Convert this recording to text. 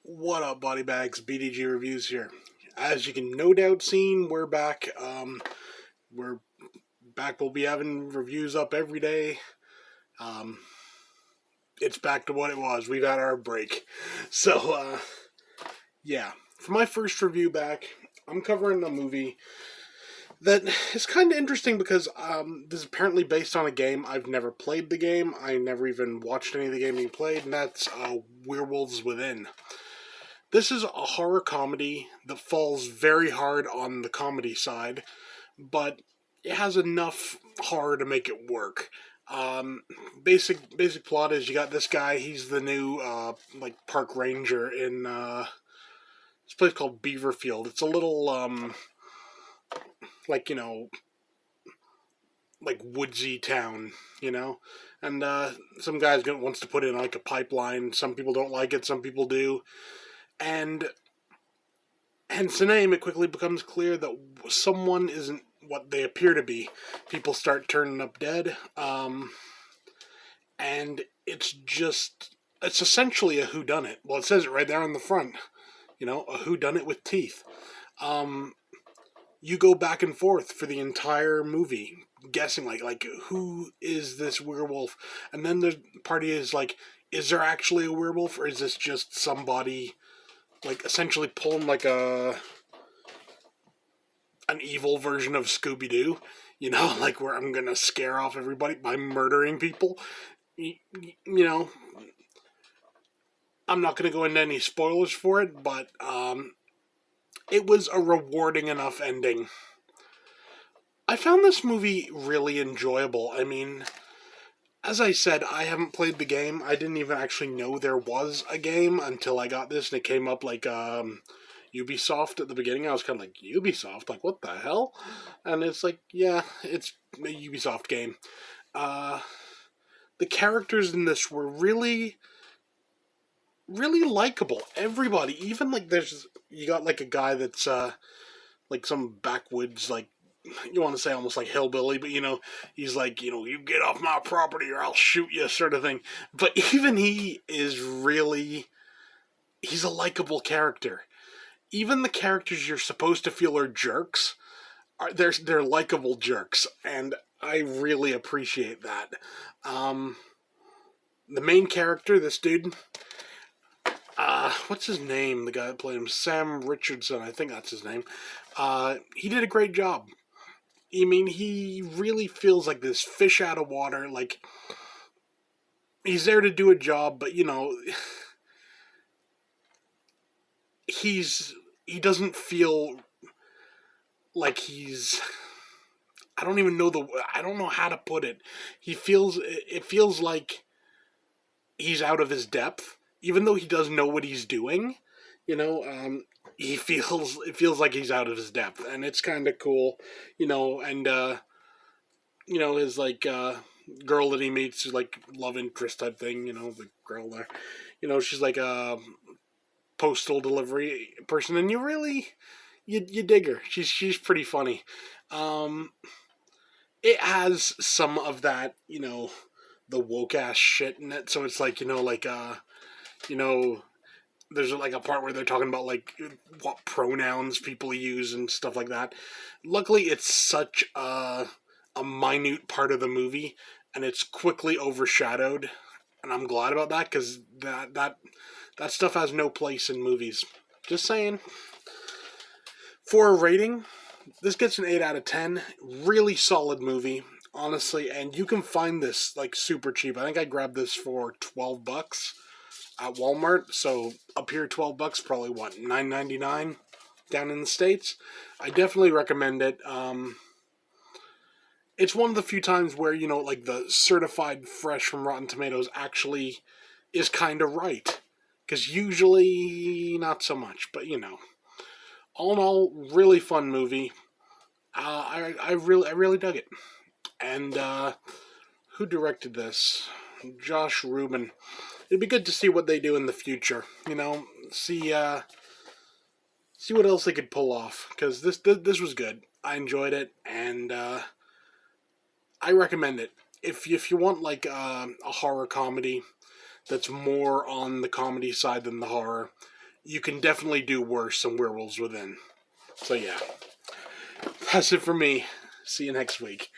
What up, body bags? BDG reviews here. As you can no doubt seen, we're back. We're back. We'll be having reviews up every day. Um, it's back to what it was. We've had our break, so yeah. For my first review back, I'm covering a movie that is kind of interesting because this is apparently based on a game. I've never played the game. I never even watched any of the game being played, and that's Werewolves Within. This is a horror comedy that falls very hard on the comedy side, but it has enough horror to make it work. Um, basic plot is you got this guy. He's the new park ranger in this place called Beaverfield. It's a little like like woodsy town, and some guys wants to put in like a pipeline. Some people don't like it. Some people do, and hence the name, it quickly becomes clear that someone isn't what they appear to be. People start turning up dead, and it's essentially a whodunit. Well, it says it right there on the front, a whodunit with teeth. Um, you go back and forth for the entire movie, guessing like who is this werewolf, and then the party is like, is there actually a werewolf, or is this just somebody like essentially pulling like an evil version of Scooby Doo, like where I'm gonna scare off everybody by murdering people. You know, I'm not gonna go into any spoilers for it, but it was a rewarding enough ending. I found this movie really enjoyable. I mean, as I said, I haven't played the game. I didn't even actually know there was a game until I got this, and it came up like Ubisoft at the beginning. I was kind of like, Ubisoft? Like, what the hell? And it's like, yeah, it's a Ubisoft game. Uh, the characters in this were really, really likable. Everybody, even like you got like a guy that's like some backwoods, like, you want to say almost like hillbilly, but he's like, you get off my property or I'll shoot you, sort of thing. But even he is really, he's a likable character. Even the characters you're supposed to feel are jerks, they're likable jerks, and I really appreciate that. Um, the main character, this dude, what's his name? The guy that played him, Sam Richardson, I think that's his name. He did a great job. I mean, he really feels like this fish out of water. Like, he's there to do a job, but he doesn't feel like he's. I don't know how to put it. It feels like he's out of his depth, even though he does know what he's doing. It feels like he's out of his depth, and it's kind of cool, and his like girl that he meets, like love interest type thing, the girl there, she's like a postal delivery person, and you dig her. She's pretty funny. Um, it has some of that, the woke ass shit in it. So it's like, you know, there's like a part where they're talking about like what pronouns people use and stuff like that. Luckily, it's such a minute part of the movie, and it's quickly overshadowed. And I'm glad about that, because that stuff has no place in movies. Just saying. For a rating, this gets an 8 out of 10. Really solid movie, honestly, and you can find this like super cheap. I think I grabbed this for $12 at Walmart. So up here, $12, probably what, $9.99 down in the States. I definitely recommend it. It's one of the few times where, like the certified fresh from Rotten Tomatoes actually is kind of right. Because usually not so much, but all in all, really fun movie. I really dug it. And who directed this? Josh Rubin. It'd be good to see what they do in the future. See what else they could pull off, because this was good. I enjoyed it, and I recommend it. If you want like a horror comedy that's more on the comedy side than the horror, you can definitely do worse than Werewolves Within. So yeah, that's it for me. See you next week.